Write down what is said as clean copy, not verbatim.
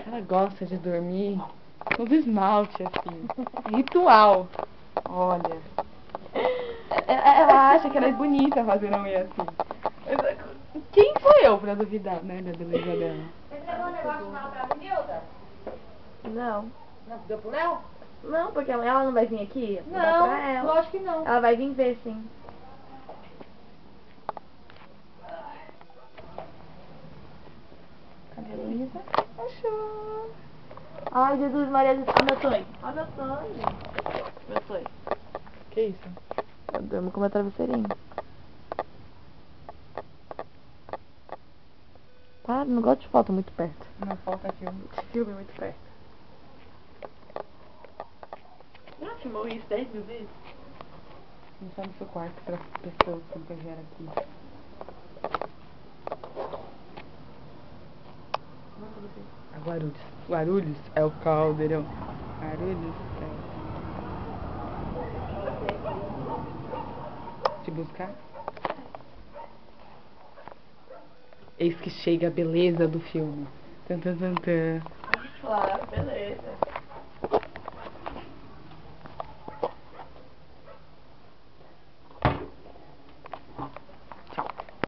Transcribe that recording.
Ela gosta de dormir com os esmalte, assim. Ritual. Olha. Ela acha que ela é bonita fazendo a unha assim. Quem sou eu pra duvidar, né, da beleza dela? Você levou um negócio lá pra Nilda? Não. Não, deu pro Léo? Não, porque ela não vai vir aqui? Vou dar Não, pra ela. lógico que não. Ela vai vir ver, sim. Cadê a Luísa? Achou. Ai, Jesus, Maria, olha meu sonho. Olha meu sonho. Meu sonho. Que isso? Eu durmo com meu travesseirinho. Para, não gosto de foto muito perto. Não falta filme. De filme muito perto. Já filmou isso 10 mil vezes? Não só no seu quarto pra pessoas que nunca vieram aqui. A Guarulhos. Guarulhos é o caldeirão. Guarulhos é... Te buscar? Eis que chega a beleza do filme. Tan, tan, tan, tan. Claro, beleza.